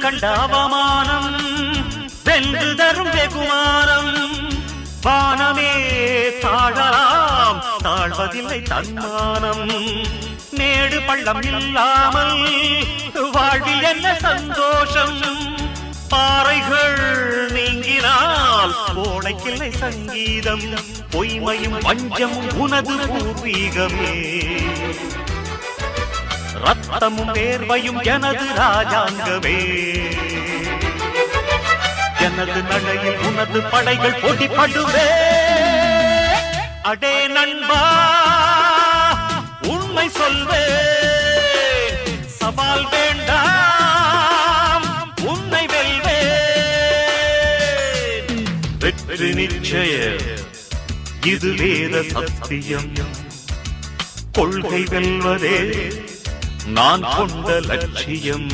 கண்ட அவமானம் வென்று தரும் வெகுமானம் வானமே தாழலாம் தாழ்வதில்லை தன்மானம் மேடு பள்ளம் இல்லாமல் வாழ்வில் என்ன சந்தோஷம் பாறைகள் நீங்கினால் கோடைக்கில்லை சங்கீதம் பொய்மையும் வஞ்சமும் உனது பூர்வீகமே ரத்தமும் வேர்வையும் எனது ராஜாங்கமே எனது நடையில் உனது படைகள் போட்டிப்படுவே அடே நண்பா உண்மை சொல்வே சவால் வேண்டாம் உன்னை வெல்வே வெற்றி நிச்சய இது வேத சத்தியம் கொள்கை வெல்வதே நான் கொண்ட லட்சியம்